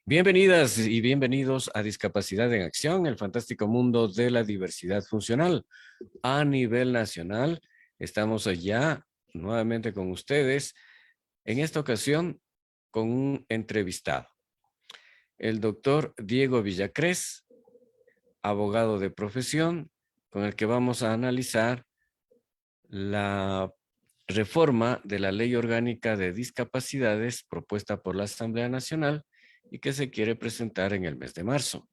Bienvenidas y bienvenidos a Discapacidad en Acción, el fantástico mundo de la diversidad funcional. A nivel nacional, estamos allá nuevamente con ustedes, en esta ocasión con un entrevistado, el doctor Diego Villacrés, abogado de profesión, con el que vamos a analizar la reforma de la Ley Orgánica de Discapacidades propuesta por la Asamblea Nacional y que se quiere presentar en el mes de marzo.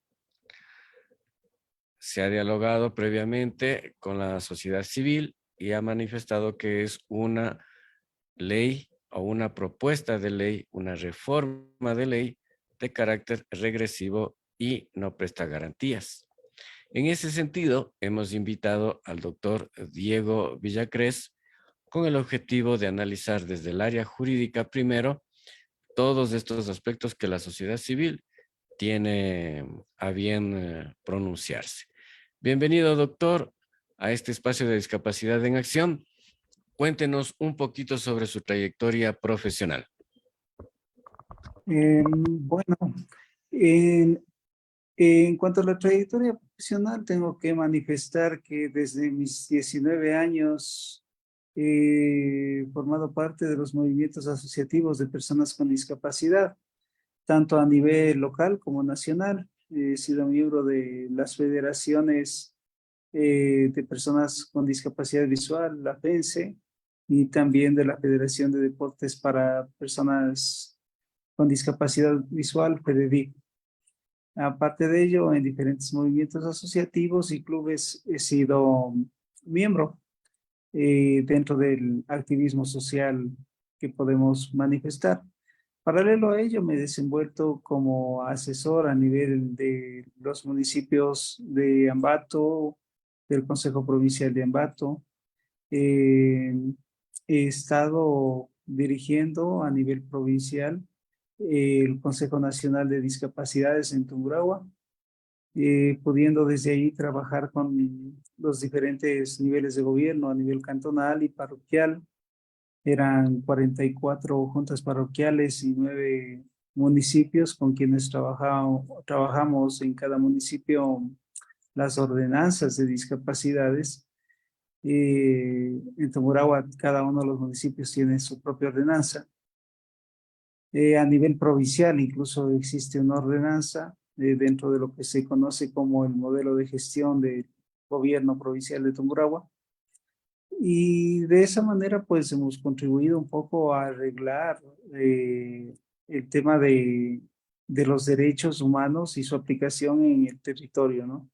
Se ha dialogado previamente con la sociedad civil y ha manifestado que es una ley o una propuesta de ley, una reforma de ley de carácter regresivo y no presta garantías. En ese sentido, hemos invitado al doctor Diego Villacrés con el objetivo de analizar desde el área jurídica primero todos estos aspectos que la sociedad civil tiene a bien pronunciarse. Bienvenido, doctor, a este espacio de Discapacidad en Acción. Cuéntenos un poquito sobre su trayectoria profesional. Bueno, en, en cuanto a la trayectoria profesional, tengo que manifestar que desde mis 19 años he formado parte de los movimientos asociativos de personas con discapacidad, tanto a nivel local como nacional. He sido miembro de las federaciones de personas con discapacidad visual, la FENSE, y también de la Federación de Deportes para Personas con Discapacidad Visual, FEDEVIP. Aparte de ello, en diferentes movimientos asociativos y clubes he sido miembro dentro del activismo social que podemos manifestar. Paralelo a ello, me he desenvuelto como asesor a nivel de los municipios de Ambato, del Consejo Provincial de Ambato. Eh, He estado dirigiendo a nivel provincial el Consejo Nacional de Discapacidades en Tungurahua, pudiendo desde ahí trabajar con los diferentes niveles de gobierno a nivel cantonal y parroquial. Eran 44 juntas parroquiales y 9 municipios con quienes trabajamos en cada municipio las ordenanzas de discapacidades. En Tungurahua cada uno de los municipios tiene su propia ordenanza. A nivel provincial incluso existe una ordenanza dentro de lo que se conoce como el modelo de gestión del gobierno provincial de Tungurahua. Y de esa manera pues hemos contribuido un poco a arreglar el tema de los derechos humanos y su aplicación en el territorio, ¿no?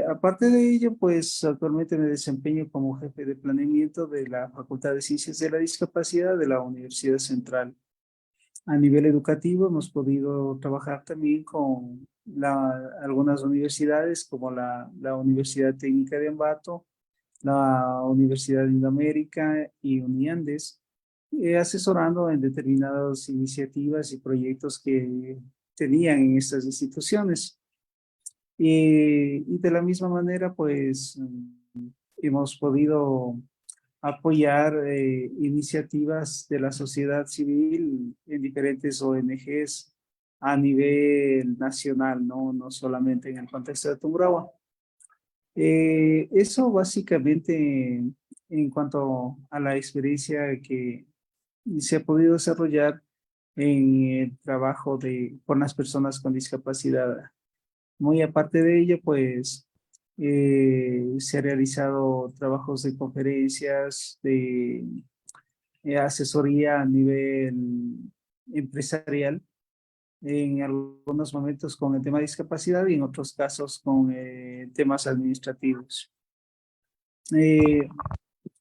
Aparte de ello, pues actualmente me desempeño como jefe de planeamiento de la Facultad de Ciencias de la Discapacidad de la Universidad Central. A nivel educativo hemos podido trabajar también con algunas universidades como la Universidad Técnica de Ambato, la Universidad de Indoamérica y Uniandes, asesorando en determinadas iniciativas y proyectos que tenían en estas instituciones. Y de la misma manera, pues hemos podido apoyar iniciativas de la sociedad civil en diferentes ONGs a nivel nacional, ¿no? No solamente en el contexto de Tungurahua. Eso básicamente en cuanto a la experiencia que se ha podido desarrollar en el trabajo con las personas con discapacidad. Muy aparte de ello, pues se ha realizado trabajos de conferencias, de asesoría a nivel empresarial, en algunos momentos con el tema de discapacidad y en otros casos con temas administrativos. Eh,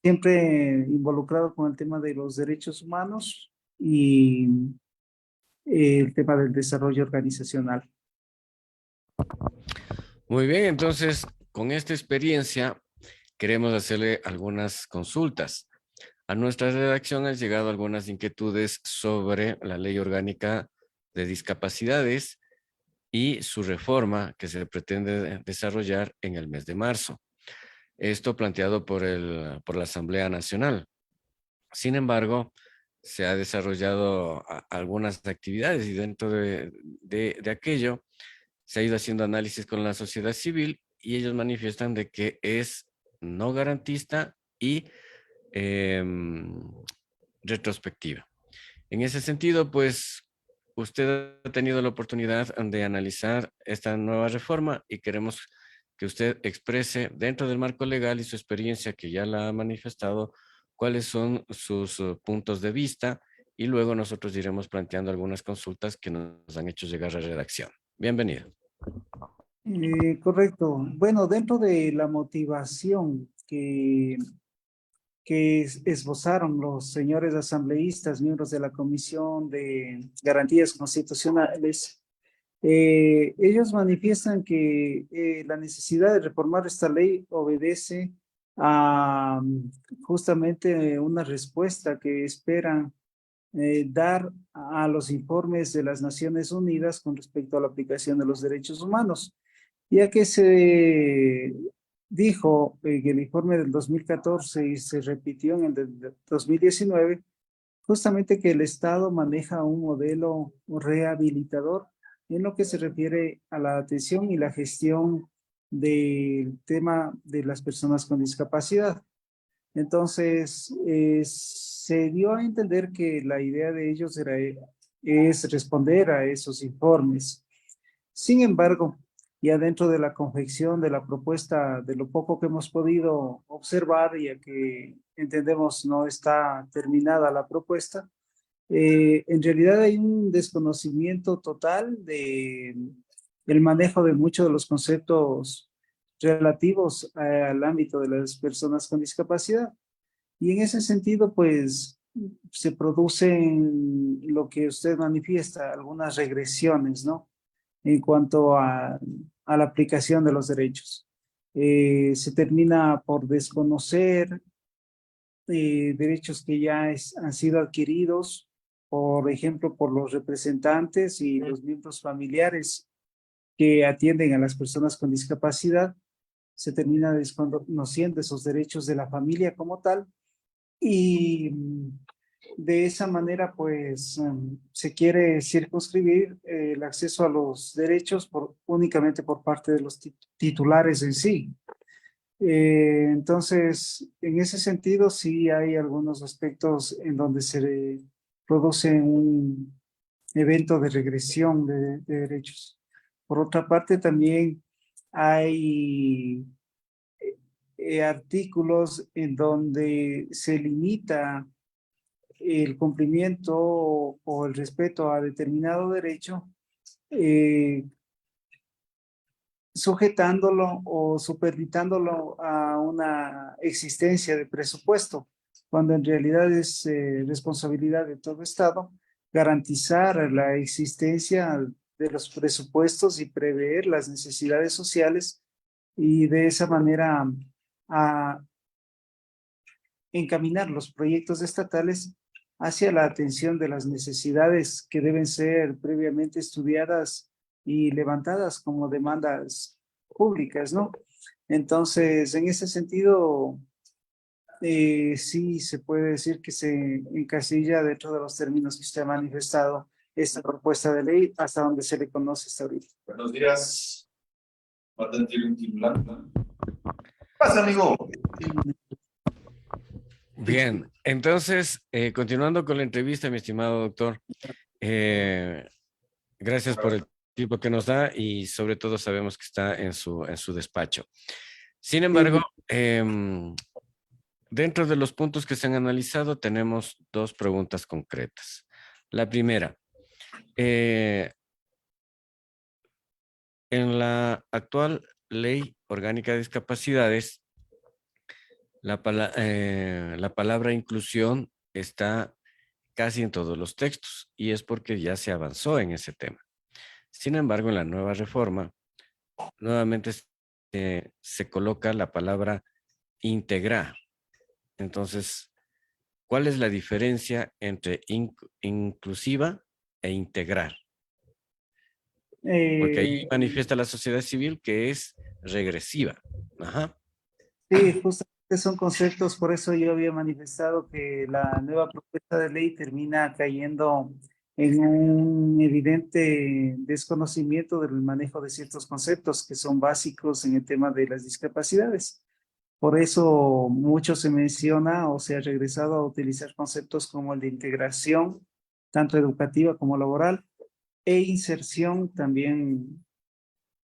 Siempre involucrado con el tema de los derechos humanos y el tema del desarrollo organizacional. Muy bien, entonces, con esta experiencia, queremos hacerle algunas consultas. A nuestra redacción han llegado algunas inquietudes sobre la Ley Orgánica de Discapacidades y su reforma que se pretende desarrollar en el mes de marzo. Esto planteado por la Asamblea Nacional. Sin embargo, se ha desarrollado algunas actividades y dentro de aquello se ha ido haciendo análisis con la sociedad civil y ellos manifiestan de que es no garantista y em, retrospectiva. En ese sentido, pues usted ha tenido la oportunidad de analizar esta nueva reforma y queremos que usted exprese dentro del marco legal y su experiencia que ya la ha manifestado, cuáles son sus puntos de vista y luego nosotros iremos planteando algunas consultas que nos han hecho llegar a redacción. Bienvenido. Correcto. Bueno, dentro de la motivación que esbozaron los señores asambleístas, miembros de la Comisión de Garantías Constitucionales, ellos manifiestan que la necesidad de reformar esta ley obedece a justamente una respuesta que esperan dar a los informes de las Naciones Unidas con respecto a la aplicación de los derechos humanos, ya que se dijo en el informe del 2014 y se repitió en el del 2019, justamente que el Estado maneja un modelo rehabilitador en lo que se refiere a la atención y la gestión del tema de las personas con discapacidad. Entonces, se dio a entender que la idea de ellos es responder a esos informes. Sin embargo, ya dentro de la confección de la propuesta, de lo poco que hemos podido observar, ya que entendemos no está terminada la propuesta, en realidad hay un desconocimiento total de el manejo de muchos de los conceptos relativos al ámbito de las personas con discapacidad. Y en ese sentido, pues, se producen lo que usted manifiesta, algunas regresiones, ¿no? En cuanto a la aplicación de los derechos. Se termina por desconocer derechos que ya han sido adquiridos, por ejemplo, por los representantes y los miembros familiares que atienden a las personas con discapacidad. Se termina desconociendo esos derechos de la familia como tal y de esa manera, pues, se quiere circunscribir el acceso a los derechos únicamente por parte de los titulares en sí. Entonces, en ese sentido, sí hay algunos aspectos en donde se produce un evento de regresión de derechos. Por otra parte, también hay artículos en donde se limita el cumplimiento o el respeto a determinado derecho, eh, sujetándolo o superditándolo a una existencia de presupuesto, cuando en realidad es responsabilidad de todo Estado garantizar la existencia de los presupuestos y prever las necesidades sociales y de esa manera a encaminar los proyectos estatales hacia la atención de las necesidades que deben ser previamente estudiadas y levantadas como demandas públicas, ¿no? Entonces, en ese sentido, sí se puede decir que se encasilla dentro de los términos que usted ha manifestado esta propuesta de ley hasta donde se le conoce hasta ahorita. Buenos días. Patente un titular. ¿Qué pasa, amigo? Bien, entonces, continuando con la entrevista, mi estimado doctor, gracias por el tiempo que nos da y sobre todo sabemos que está en su despacho. Sin embargo, dentro de los puntos que se han analizado, tenemos dos preguntas concretas. La primera, en la actual Ley Orgánica de Discapacidades, la palabra inclusión está casi en todos los textos y es porque ya se avanzó en ese tema. Sin embargo, en la nueva reforma, nuevamente se coloca la palabra integrar. Entonces, ¿cuál es la diferencia entre inclusiva e integrar? Porque ahí manifiesta la sociedad civil que es regresiva. Ajá. Sí, justamente son conceptos, por eso yo había manifestado que la nueva propuesta de ley termina cayendo en un evidente desconocimiento del manejo de ciertos conceptos que son básicos en el tema de las discapacidades. Por eso mucho se menciona o se ha regresado a utilizar conceptos como el de integración, tanto educativa como laboral, e inserción también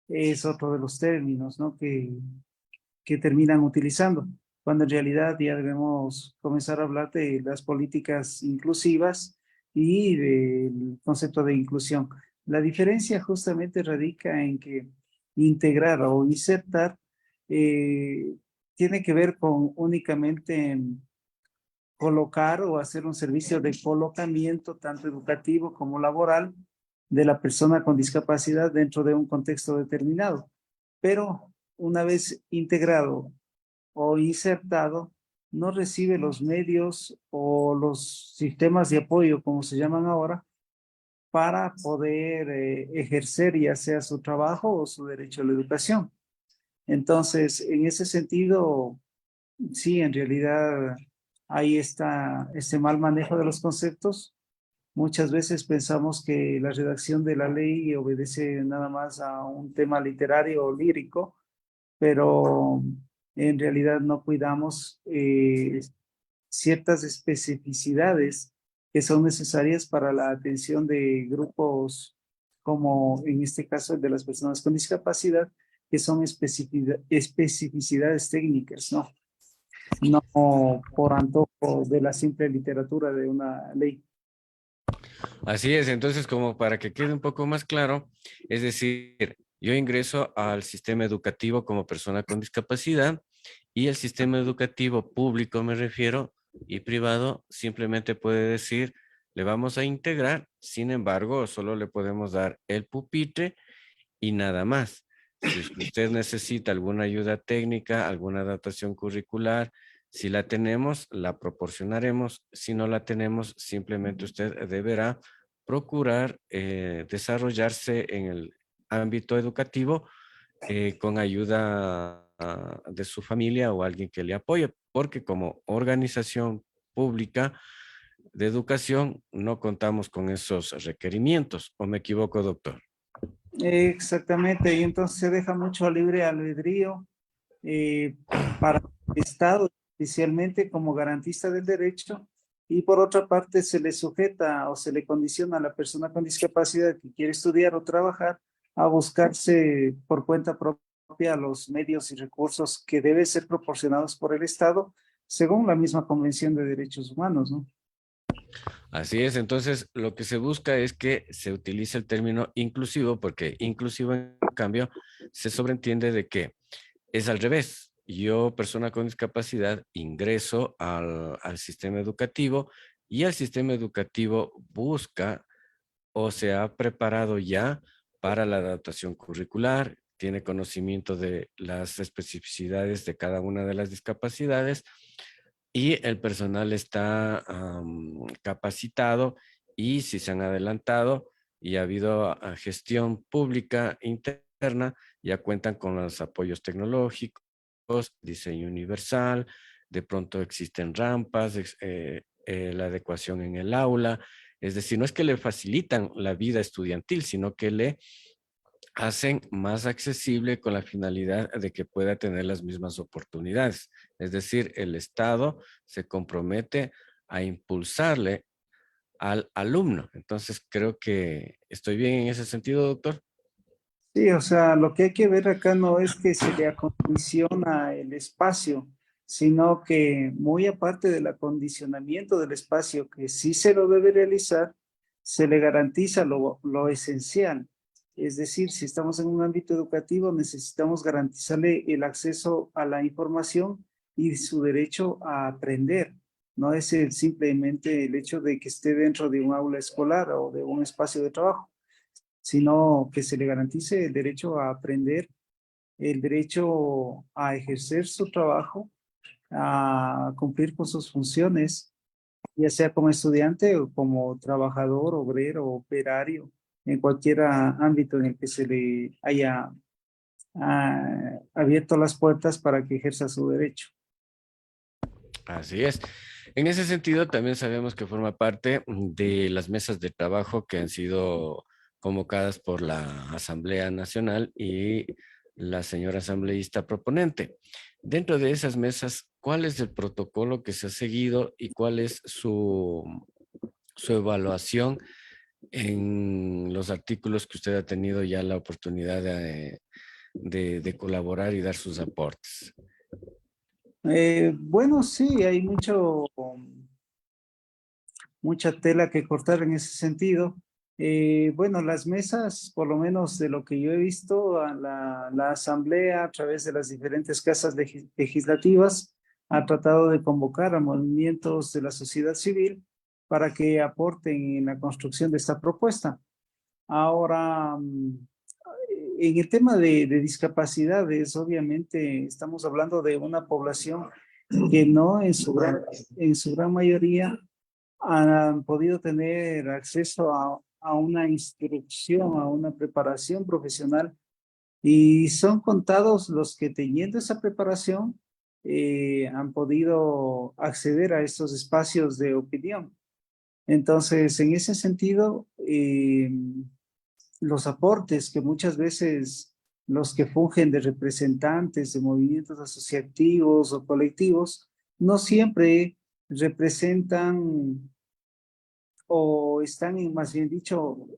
es otro de los términos, ¿no? que terminan utilizando, cuando en realidad ya debemos comenzar a hablar de las políticas inclusivas y del concepto de inclusión. La diferencia justamente radica en que integrar o insertar eh, tiene que ver con únicamente colocar o hacer un servicio de colocamiento tanto educativo como laboral de la persona con discapacidad dentro de un contexto determinado. Pero una vez integrado o insertado, no recibe los medios o los sistemas de apoyo, como se llaman ahora, para poder ejercer ya sea su trabajo o su derecho a la educación. Entonces, en ese sentido, sí, en realidad ahí está este mal manejo de los conceptos. Muchas veces pensamos que la redacción de la ley obedece nada más a un tema literario o lírico, pero en realidad no cuidamos ciertas especificidades que son necesarias para la atención de grupos como en este caso el de las personas con discapacidad, que son especificidades técnicas, ¿no? No por antojo de la simple literatura de una ley. Así es, entonces como para que quede un poco más claro, es decir, yo ingreso al sistema educativo como persona con discapacidad y el sistema educativo público me refiero y privado simplemente puede decir, le vamos a integrar, sin embargo, solo le podemos dar el pupitre y nada más. Si es que usted necesita alguna ayuda técnica, alguna adaptación curricular, si la tenemos, la proporcionaremos. Si no la tenemos, simplemente usted deberá procurar desarrollarse en el ámbito educativo con ayuda de su familia o alguien que le apoye, porque como organización pública de educación no contamos con esos requerimientos. ¿O me equivoco, doctor? Exactamente, y entonces se deja mucho a libre albedrío eh, para el Estado, especialmente como garantista del derecho, y por otra parte se le sujeta o se le condiciona a la persona con discapacidad que quiere estudiar o trabajar a buscarse por cuenta propia los medios y recursos que deben ser proporcionados por el Estado según la misma Convención de Derechos Humanos, ¿no? Así es, entonces lo que se busca es que se utilice el término inclusivo, porque inclusivo en cambio se sobreentiende de que es al revés. Yo, persona con discapacidad, ingreso al sistema educativo y el sistema educativo busca o se ha preparado ya para la adaptación curricular, tiene conocimiento de las especificidades de cada una de las discapacidades y el personal está capacitado y si se han adelantado y ha habido gestión pública interna, ya cuentan con los apoyos tecnológicos, diseño universal, de pronto existen rampas, la adecuación en el aula, es decir, no es que le facilitan la vida estudiantil, sino que le hacen más accesible con la finalidad de que pueda tener las mismas oportunidades. Es decir, el Estado se compromete a impulsarle al alumno. Entonces, creo que estoy bien en ese sentido, doctor. Sí, o sea, lo que hay que ver acá no es que se le acondiciona el espacio, sino que muy aparte del acondicionamiento del espacio, que sí se lo debe realizar, se le garantiza lo esencial. Es decir, si estamos en un ámbito educativo, necesitamos garantizarle el acceso a la información y su derecho a aprender. No es simplemente el hecho de que esté dentro de un aula escolar o de un espacio de trabajo, sino que se le garantice el derecho a aprender, el derecho a ejercer su trabajo, a cumplir con sus funciones, ya sea como estudiante o como trabajador, obrero, operario, en cualquier ámbito en el que se le haya abierto las puertas para que ejerza su derecho. Así es. En ese sentido, también sabemos que forma parte de las mesas de trabajo que han sido convocadas por la Asamblea Nacional y la señora asambleísta proponente. Dentro de esas mesas, ¿cuál es el protocolo que se ha seguido y cuál es su evaluación en los artículos que usted ha tenido ya la oportunidad de colaborar y dar sus aportes? Bueno, sí, hay mucha tela que cortar en ese sentido. Bueno, las mesas, por lo menos de lo que yo he visto, a la Asamblea a través de las diferentes casas legislativas ha tratado de convocar a movimientos de la sociedad civil para que aporten en la construcción de esta propuesta. Ahora, en el tema de discapacidades, obviamente estamos hablando de una población que no en su gran mayoría han podido tener acceso a una instrucción, a una preparación profesional, y son contados los que teniendo esa preparación han podido acceder a estos espacios de opinión. Entonces, en ese sentido, los aportes que muchas veces los que fungen de representantes de movimientos asociativos o colectivos no siempre representan o están, más bien dicho,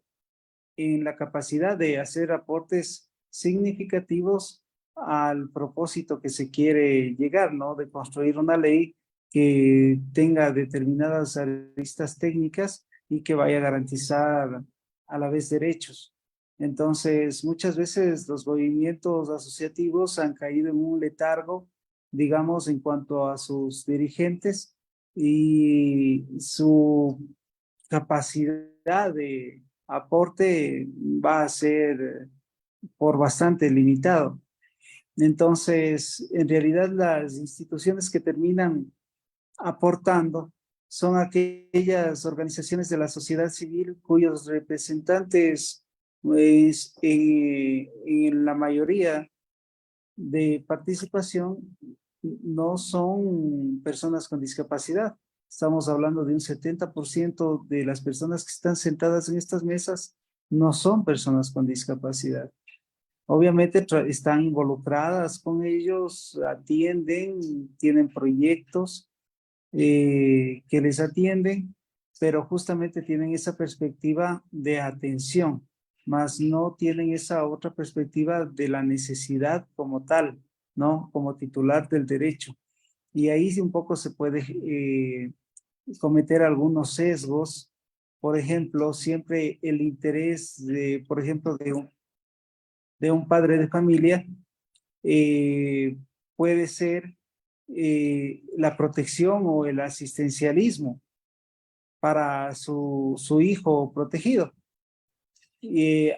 en la capacidad de hacer aportes significativos al propósito que se quiere llegar, ¿no? De construir una ley que tenga determinadas aristas técnicas y que vaya a garantizar a la vez derechos. Entonces, muchas veces los movimientos asociativos han caído en un letargo, digamos, en cuanto a sus dirigentes y su capacidad de aporte va a ser por bastante limitado. Entonces, en realidad las instituciones que terminan aportando son aquellas organizaciones de la sociedad civil cuyos representantes, pues, en la mayoría de participación no son personas con discapacidad. Estamos hablando de un 70% de las personas que están sentadas en estas mesas no son personas con discapacidad. Obviamente están involucradas con ellos, atienden, tienen proyectos que les atienden, pero justamente tienen esa perspectiva de atención, más no tienen esa otra perspectiva de la necesidad como tal, ¿no? Como titular del derecho. Y ahí sí un poco se puede cometer algunos sesgos. Por ejemplo, siempre el interés de, por ejemplo, de un padre de familia eh, puede ser la protección o el asistencialismo para su hijo protegido.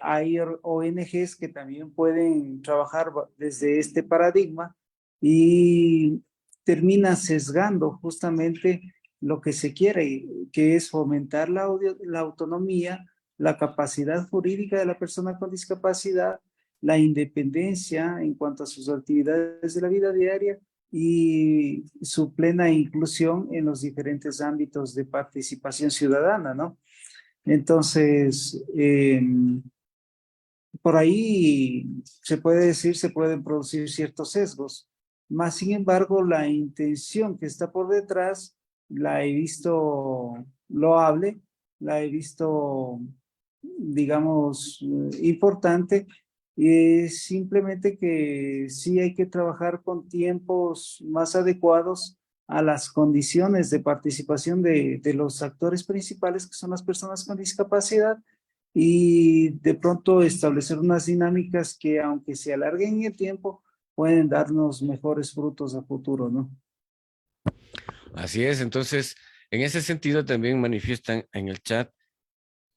Hay ONGs que también pueden trabajar desde este paradigma y termina sesgando justamente lo que se quiere, que es fomentar la autonomía, la capacidad jurídica de la persona con discapacidad, la independencia en cuanto a sus actividades de la vida diaria y su plena inclusión en los diferentes ámbitos de participación ciudadana, ¿no? Entonces, por ahí se puede decir, se pueden producir ciertos sesgos, más sin embargo, la intención que está por detrás la he visto loable, la he visto, digamos, importante, y es simplemente que sí hay que trabajar con tiempos más adecuados a las condiciones de participación de los actores principales, que son las personas con discapacidad, y de pronto establecer unas dinámicas que, aunque se alarguen en el tiempo, pueden darnos mejores frutos a futuro, ¿no? Así es, entonces, en ese sentido también manifiestan en el chat,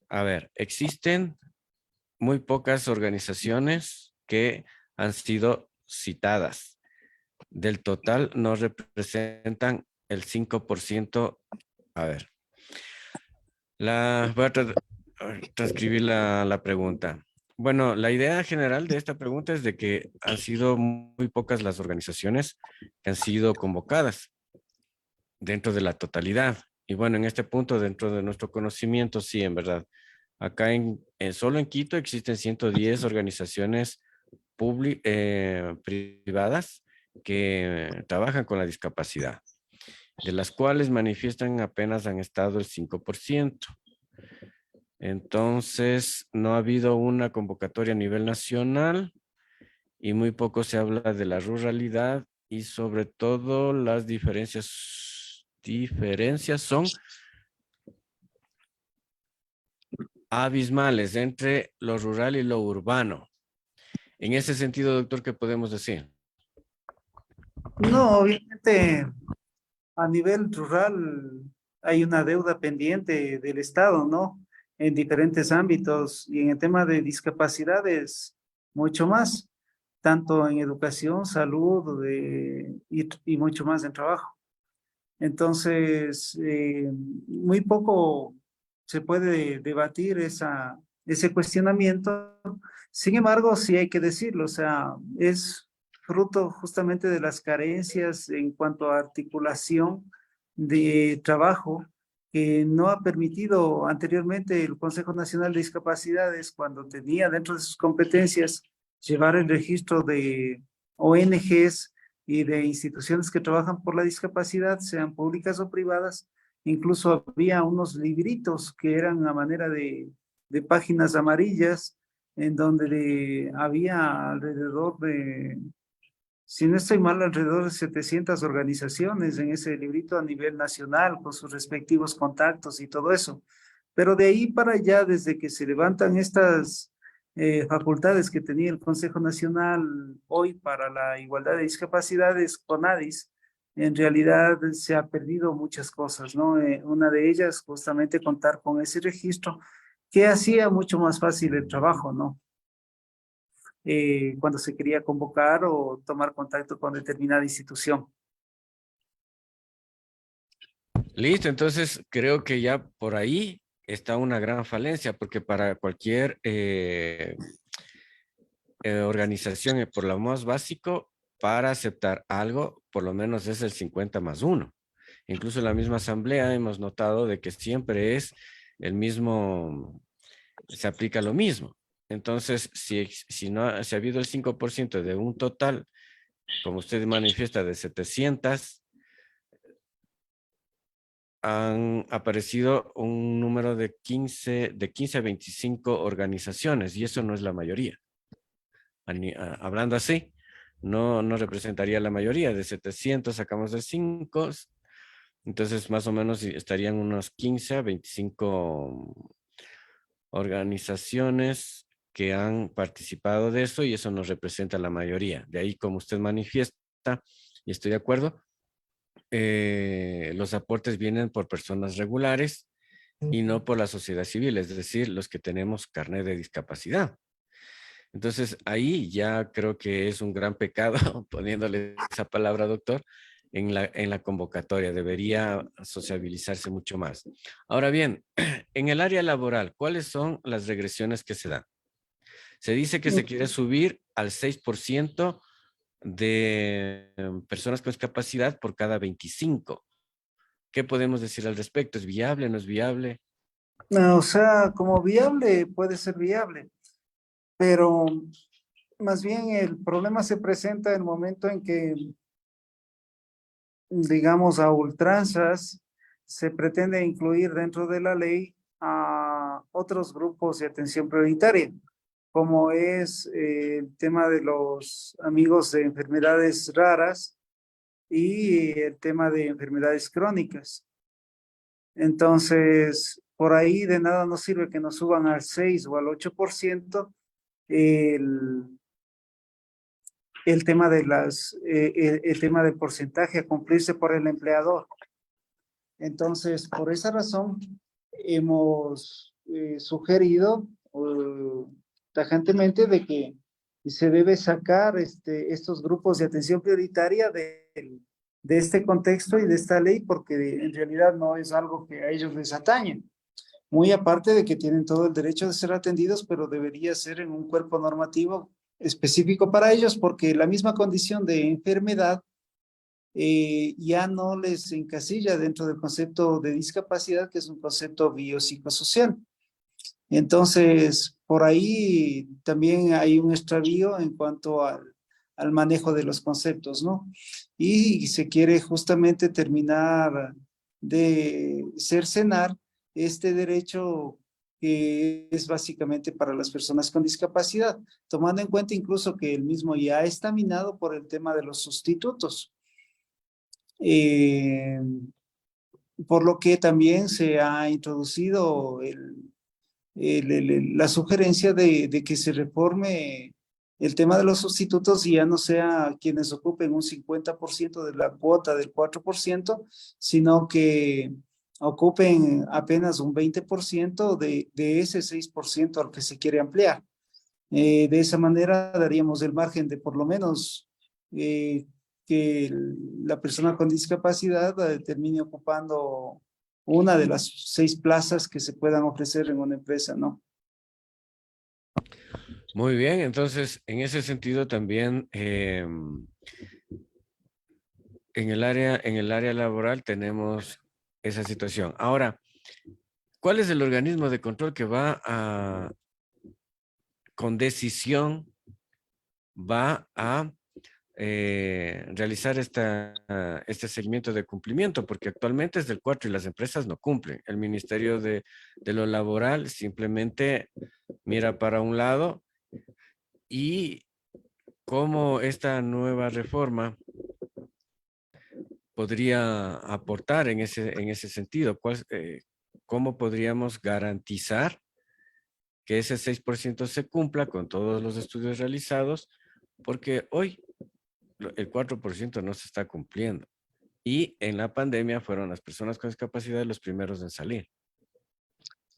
a ver, existen muy pocas organizaciones que han sido citadas. Del total no representan el 5%. A ver, voy a transcribir la pregunta. Bueno, la idea general de esta pregunta es de que han sido muy pocas las organizaciones que han sido convocadas. dentro de la totalidad. Y bueno, en este punto, dentro de nuestro conocimiento, sí, en verdad. Acá solo en Quito existen 110 organizaciones privadas que trabajan con la discapacidad, de las cuales manifiestan apenas han estado el 5%. Entonces, no ha habido una convocatoria a nivel nacional y muy poco se habla de la ruralidad y sobre todo las diferencias son abismales entre lo rural y lo urbano. En ese sentido, doctor, ¿qué podemos decir? No, obviamente a nivel rural hay una deuda pendiente del Estado, ¿no? En diferentes ámbitos y en el tema de discapacidades, mucho más, tanto en educación, salud y mucho más en trabajo. Entonces, muy poco se puede debatir ese cuestionamiento. Sin embargo, sí hay que decirlo, o sea, es fruto justamente de las carencias en cuanto a articulación de trabajo que no ha permitido anteriormente el Consejo Nacional de Discapacidades, cuando tenía dentro de sus competencias llevar el registro de ONGs y de instituciones que trabajan por la discapacidad, sean públicas o privadas. Incluso había unos libritos que eran a manera de páginas amarillas, en donde había alrededor de, si no estoy mal, alrededor de 700 organizaciones en ese librito a nivel nacional, con sus respectivos contactos y todo eso. Pero de ahí para allá, desde que se levantan estas facultades que tenía el Consejo Nacional hoy para la igualdad de discapacidades, CONADIS, en realidad se ha perdido muchas cosas, ¿no? Una de ellas, justamente contar con ese registro que hacía mucho más fácil el trabajo, ¿no? Cuando se quería convocar o tomar contacto con determinada institución. Listo, entonces creo que ya por ahí está una gran falencia, porque para cualquier organización, por lo más básico, para aceptar algo, por lo menos es el 50+1. Incluso en la misma asamblea hemos notado de que siempre es el mismo, se aplica lo mismo. Entonces, si ha habido el 5% de un total, como usted manifiesta, de 700, han aparecido un número de 15 a 25 organizaciones, y eso no es la mayoría. Hablando así, no representaría la mayoría. De 700 sacamos de 5, entonces más o menos estarían unos 15 a 25 organizaciones que han participado de eso, y eso nos representa la mayoría. De ahí, como usted manifiesta, y estoy de acuerdo, los aportes vienen por personas regulares y no por la sociedad civil, es decir, los que tenemos carnet de discapacidad. Entonces, ahí ya creo que es un gran pecado, poniéndole esa palabra, doctor, en la convocatoria. Debería sociabilizarse mucho más. Ahora bien, en el área laboral, ¿cuáles son las regresiones que se dan? Se dice que se quiere subir al 6% de personas con discapacidad por cada 25. ¿Qué podemos decir al respecto? ¿Es viable, no es viable? O sea, como viable puede ser viable, pero más bien el problema se presenta en el momento en que, digamos, a ultranzas se pretende incluir dentro de la ley a otros grupos de atención prioritaria, como es el tema de los amigos de enfermedades raras y el tema de enfermedades crónicas. Entonces, por ahí de nada nos sirve que nos suban al 6 o al 8% el, el tema de el tema del porcentaje a cumplirse por el empleador. Entonces, por esa razón, hemos sugerido tajantemente de que se debe sacar estos grupos de atención prioritaria de este contexto y de esta ley, porque en realidad no es algo que a ellos les atañe. Muy aparte de que tienen todo el derecho de ser atendidos, pero debería ser en un cuerpo normativo específico para ellos, porque la misma condición de enfermedad ya no les encasilla dentro del concepto de discapacidad, que es un concepto biopsicosocial. Entonces, por ahí también hay un extravío en cuanto al manejo de los conceptos, ¿no? Y se quiere justamente terminar de cercenar este derecho que es básicamente para las personas con discapacidad, tomando en cuenta incluso que el mismo ya está minado por el tema de los sustitutos. Eh, por lo que también se ha introducido la sugerencia de que se reforme el tema de los sustitutos y ya no sea quienes ocupen un 50% de la cuota del 4%, sino que ocupen apenas un 20% de ese 6% al que se quiere ampliar. De esa manera daríamos el margen de por lo menos que la persona con discapacidad termine ocupando una de las 6 plazas que se puedan ofrecer en una empresa, ¿no? Muy bien, entonces en ese sentido también en el área laboral tenemos esa situación. Ahora, ¿cuál es el organismo de control que va a, con decisión, va a realizar este seguimiento de cumplimiento? Porque actualmente es del 4 y las empresas no cumplen. El Ministerio de lo Laboral simplemente mira para un lado y cómo esta nueva reforma podría aportar en ese sentido. ¿Cómo podríamos garantizar que ese 6% se cumpla con todos los estudios realizados? Porque hoy el 4% no se está cumpliendo. Y en la pandemia fueron las personas con discapacidad los primeros en salir.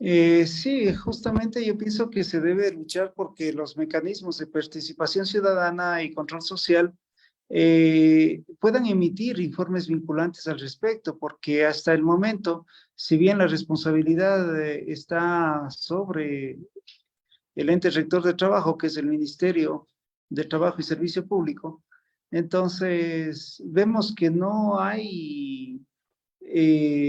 Sí, justamente yo pienso que se debe luchar porque los mecanismos de participación ciudadana y control social puedan emitir informes vinculantes al respecto, porque hasta el momento, si bien la responsabilidad está sobre el ente rector de trabajo, que es el Ministerio de Trabajo y Servicio Público, entonces vemos que no hay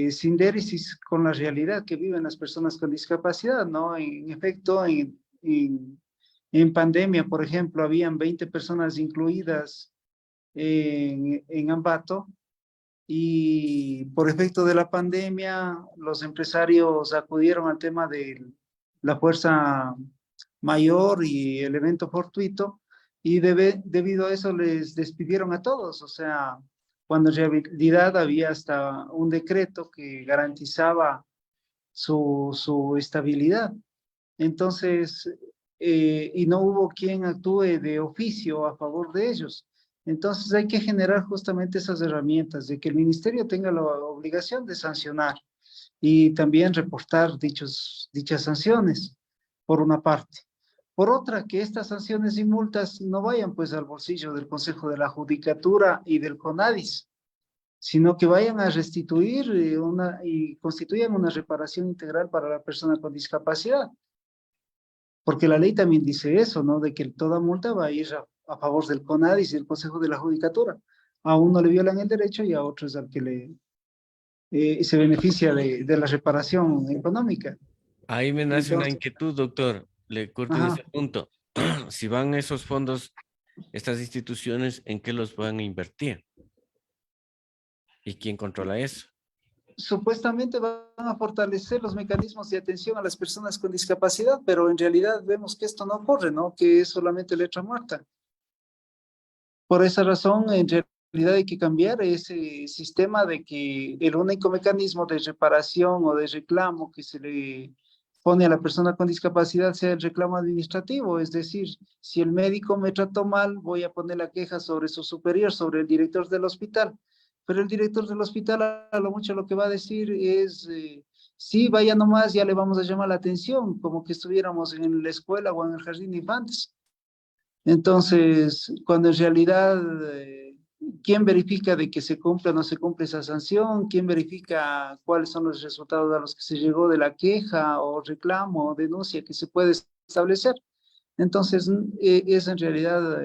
sindéresis con la realidad que viven las personas con discapacidad, ¿no? En efecto, en pandemia, por ejemplo, habían 20 personas incluidas en Ambato y por efecto de la pandemia, los empresarios acudieron al tema de la fuerza mayor y el evento fortuito y debido a eso les despidieron a todos, o sea, cuando en realidad había hasta un decreto que garantizaba su estabilidad. Entonces, y no hubo quien actúe de oficio a favor de ellos. Entonces hay que generar justamente esas herramientas de que el ministerio tenga la obligación de sancionar y también reportar dichas sanciones, por una parte. Por otra, que estas sanciones y multas no vayan pues al bolsillo del Consejo de la Judicatura y del CONADIS, sino que vayan a restituir y constituyan una reparación integral para la persona con discapacidad. Porque la ley también dice eso, ¿no? De que toda multa va a ir a favor del CONADIS y del Consejo de la Judicatura. A uno le violan el derecho y a otro es al que se beneficia de la reparación económica. Ahí me nace una Entonces, inquietud, doctor. Le corto en ese ajá, punto. Si van esos fondos, estas instituciones, ¿en qué los van a invertir? ¿Y quién controla eso? supuestamente van a fortalecer los mecanismos de atención a las personas con discapacidad, pero en realidad vemos que esto no ocurre, ¿no? Que es solamente letra muerta. Por esa razón, en realidad hay que cambiar ese sistema de que el único mecanismo de reparación o de reclamo que se le pone a la persona con discapacidad sea el reclamo administrativo, es decir, si el médico me trató mal, voy a poner la queja sobre su superior, sobre el director del hospital, pero el director del hospital a lo mucho lo que va a decir es, sí, vaya nomás, ya le vamos a llamar la atención, como que estuviéramos en la escuela o en el jardín de infantes. Entonces, cuando en realidad, ¿quién verifica de que se cumple o no se cumple esa sanción? ¿Quién verifica cuáles son los resultados a los que se llegó de la queja o reclamo o denuncia que se puede establecer? Entonces, es en realidad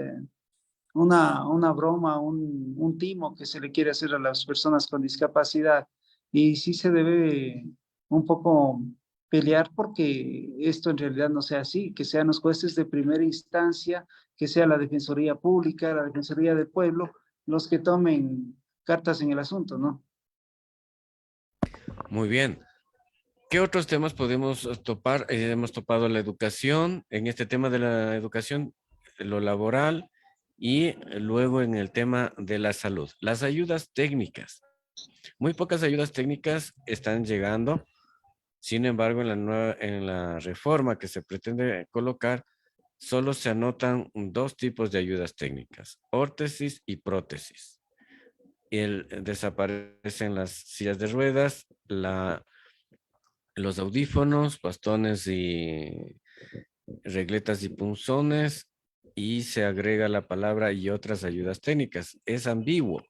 una broma, un timo que se le quiere hacer a las personas con discapacidad. Y sí se debe un poco pelear porque esto en realidad no sea así, que sean los jueces de primera instancia, que sea la Defensoría Pública, la Defensoría del Pueblo, los que tomen cartas en el asunto, ¿no? Muy bien. ¿Qué otros temas podemos topar? Hemos topado la educación, en este tema de la educación, lo laboral y luego en el tema de la salud. Las ayudas técnicas. Muy pocas ayudas técnicas están llegando. Sin embargo, en la reforma que se pretende colocar, solo se anotan dos tipos de ayudas técnicas, órtesis y prótesis. Desaparecen las sillas de ruedas, los audífonos, bastones y regletas y punzones, y se agrega la palabra y otras ayudas técnicas. Es ambiguo,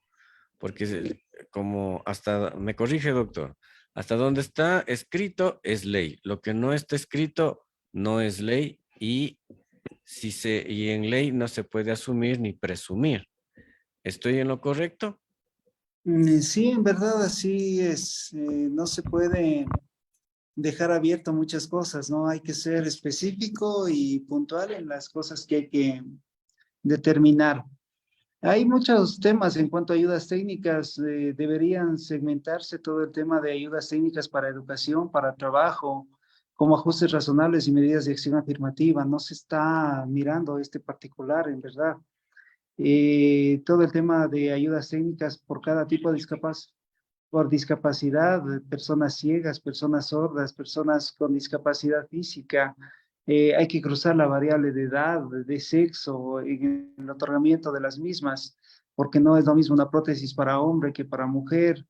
porque como hasta, me corrige doctor, hasta donde está escrito es ley. Lo que no está escrito no es ley y en ley no se puede asumir ni presumir. ¿Estoy en lo correcto? Sí, en verdad así es. No se puede dejar abierto muchas cosas, ¿no? Hay que ser específico y puntual en las cosas que hay que determinar. Hay muchos temas en cuanto a ayudas técnicas, deberían segmentarse todo el tema de ayudas técnicas para educación, para trabajo, como ajustes razonables y medidas de acción afirmativa. No se está mirando este particular, en verdad. Todo el tema de ayudas técnicas por cada tipo de por discapacidad, personas ciegas, personas sordas, personas con discapacidad física. Hay que cruzar la variable de edad, de sexo, en el otorgamiento de las mismas, porque no es lo mismo una prótesis para hombre que para mujer.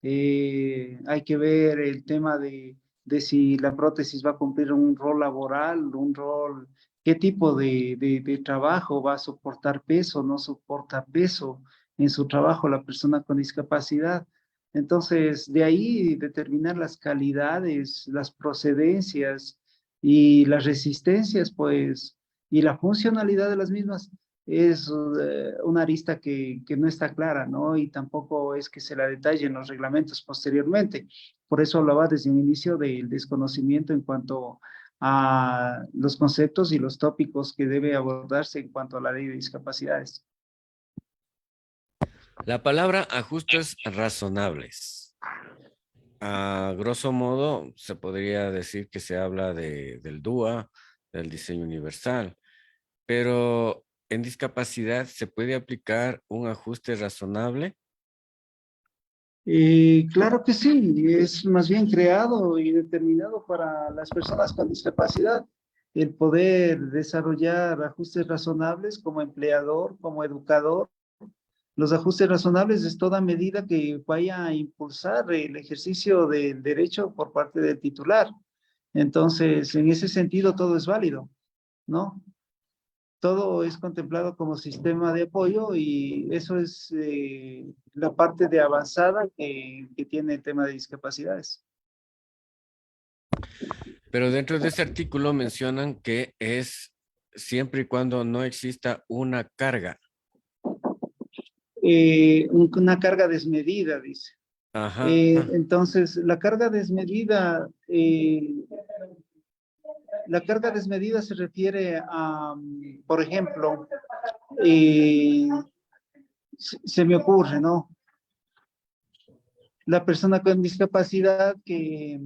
Hay que ver el tema de si la prótesis va a cumplir un rol laboral, un rol, qué tipo de trabajo va a soportar peso, no soporta peso en su trabajo la persona con discapacidad. Entonces, de ahí determinar las calidades, las procedencias y las resistencias, pues, y la funcionalidad de las mismas es una arista que no está clara, ¿no? Y tampoco es que se la detalle en los reglamentos posteriormente. Por eso hablaba desde un inicio del desconocimiento en cuanto a los conceptos y los tópicos que debe abordarse en cuanto a la ley de discapacidades. La palabra ajustes razonables. A grosso modo, se podría decir que se habla del DUA, del diseño universal, pero en discapacidad se puede aplicar un ajuste razonable. Claro que sí, es más bien creado y determinado para las personas con discapacidad el poder desarrollar ajustes razonables como empleador, como educador. Los ajustes razonables es toda medida que vaya a impulsar el ejercicio del derecho por parte del titular. Entonces, en ese sentido, todo es válido, ¿no? Todo es contemplado como sistema de apoyo y eso es la parte de avanzada que tiene el tema de discapacidades. Pero dentro de ese artículo mencionan que es siempre y cuando no exista una carga. Una carga desmedida, dice. Ajá. Entonces, la carga desmedida se refiere a, por ejemplo, eh, se me ocurre, ¿no? La persona con discapacidad que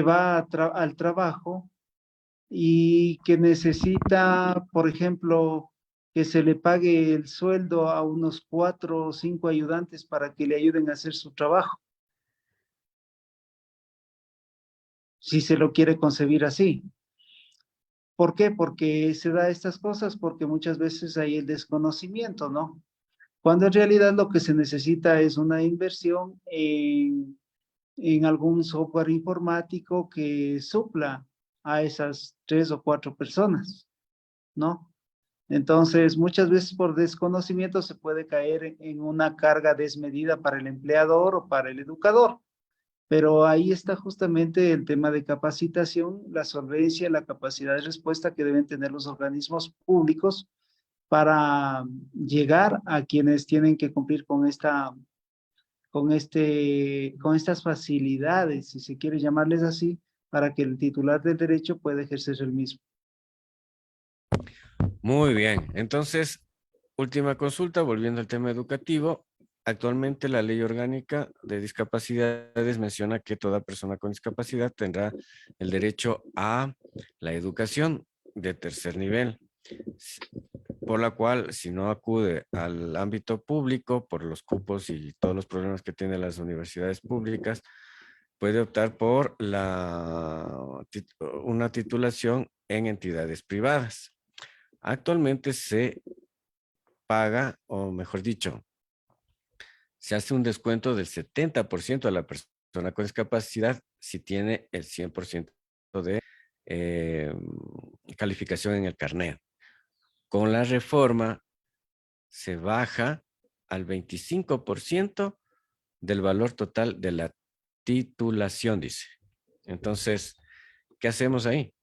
va al trabajo y que necesita, por ejemplo, que se le pague el sueldo a unos 4 o 5 ayudantes para que le ayuden a hacer su trabajo, si se lo quiere concebir así. ¿Por qué? Porque se da estas cosas, porque muchas veces hay el desconocimiento, ¿no? Cuando en realidad lo que se necesita es una inversión en algún software informático que supla a esas 3 o 4 personas, ¿no? Entonces, muchas veces por desconocimiento se puede caer en una carga desmedida para el empleador o para el educador, pero ahí está justamente el tema de capacitación, la solvencia, la capacidad de respuesta que deben tener los organismos públicos para llegar a quienes tienen que cumplir con estas facilidades, si se quiere llamarles así, para que el titular del derecho pueda ejercer el mismo. Muy bien. Entonces, última consulta, volviendo al tema educativo. Actualmente la Ley Orgánica de Discapacidades menciona que toda persona con discapacidad tendrá el derecho a la educación de tercer nivel, por la cual si no acude al ámbito público por los cupos y todos los problemas que tienen las universidades públicas, puede optar por una titulación en entidades privadas. Actualmente se paga, o mejor dicho, se hace un descuento del 70% a la persona con discapacidad si tiene el 100% de calificación en el carnet. Con la reforma se baja al 25% del valor total de la titulación, dice. Entonces, ¿qué hacemos ahí?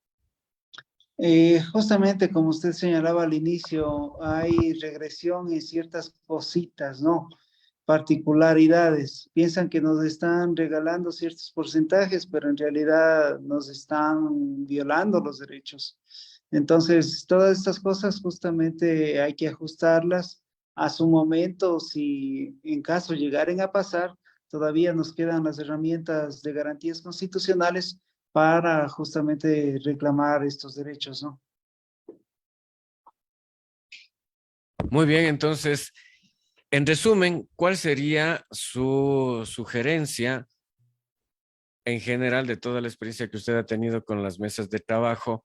Justamente como usted señalaba al inicio, hay regresión en ciertas cositas, ¿no? Particularidades. Piensan que nos están regalando ciertos porcentajes, pero en realidad nos están violando los derechos. Entonces, todas estas cosas justamente hay que ajustarlas a su momento. Si en caso llegaren a pasar, todavía nos quedan las herramientas de garantías constitucionales para justamente reclamar estos derechos, ¿no? Muy bien, entonces, en resumen, ¿cuál sería su sugerencia en general de toda la experiencia que usted ha tenido con las mesas de trabajo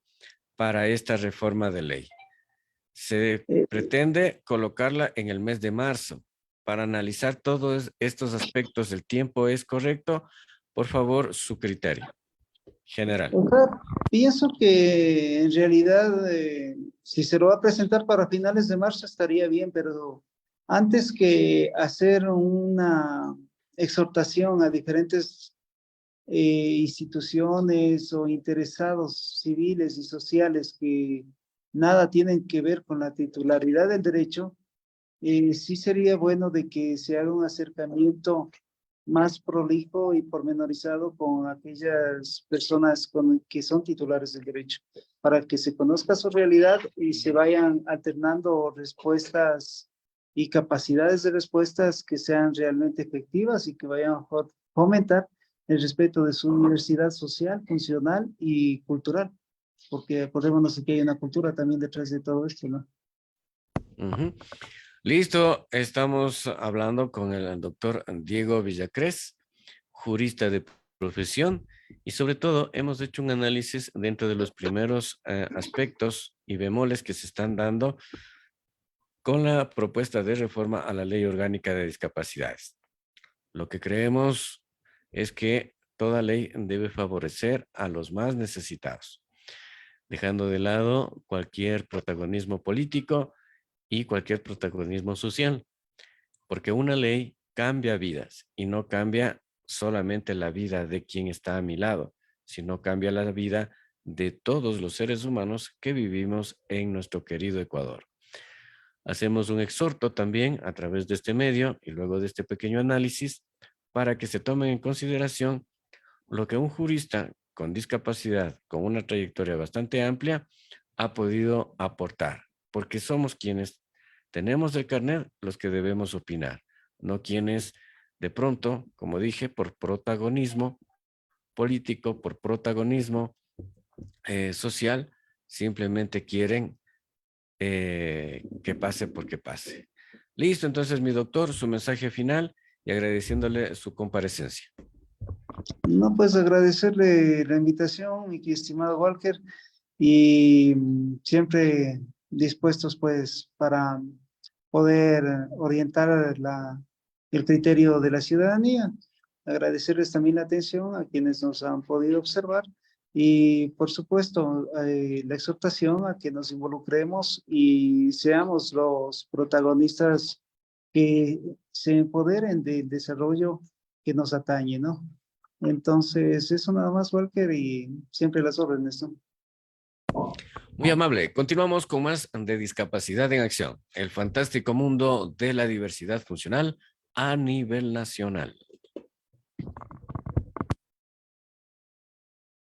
para esta reforma de ley? Se Eh, pretende colocarla en el mes de marzo para analizar todos estos aspectos. ¿El tiempo es correcto? Por favor, su criterio general. o sea, pienso que en realidad, si se lo va a presentar para finales de marzo estaría bien, pero antes que hacer una exhortación a diferentes instituciones o interesados civiles y sociales que nada tienen que ver con la titularidad del derecho, sí sería bueno de que se haga un acercamiento más prolijo y pormenorizado con aquellas personas que son titulares del derecho, para que se conozca su realidad y se vayan alternando respuestas y capacidades de respuestas que sean realmente efectivas y que vayan a fomentar el respeto de su universidad social, funcional y cultural, porque acordémonos que hay una cultura también detrás de todo esto, ¿no? Ujú. Listo, estamos hablando con el doctor Diego Villacrés, jurista de profesión, y sobre todo hemos hecho un análisis dentro de los primeros aspectos y bemoles que se están dando con la propuesta de reforma a la Ley Orgánica de Discapacidades. Lo que creemos es que toda ley debe favorecer a los más necesitados, dejando de lado cualquier protagonismo político y cualquier protagonismo social, porque una ley cambia vidas y no cambia solamente la vida de quien está a mi lado, sino cambia la vida de todos los seres humanos que vivimos en nuestro querido Ecuador. Hacemos un exhorto también a través de este medio y luego de este pequeño análisis para que se tomen en consideración lo que un jurista con discapacidad, con una trayectoria bastante amplia, ha podido aportar, porque somos quienes tenemos el carnet los que debemos opinar, no quienes de pronto, como dije, por protagonismo político, por protagonismo social, simplemente quieren que pase porque pase. Listo, entonces mi doctor, su mensaje final y agradeciéndole su comparecencia. No, pues agradecerle la invitación, mi estimado Walker, y siempre dispuestos pues para poder orientar el criterio de la ciudadanía. Agradecerles también la atención a quienes nos han podido observar y por supuesto la exhortación a que nos involucremos y seamos los protagonistas que se empoderen del desarrollo que nos atañe, ¿no? Entonces, eso nada más, Walker, y siempre las órdenes, ¿no? Muy amable. Continuamos con más de Discapacidad en Acción, el fantástico mundo de la diversidad funcional a nivel nacional.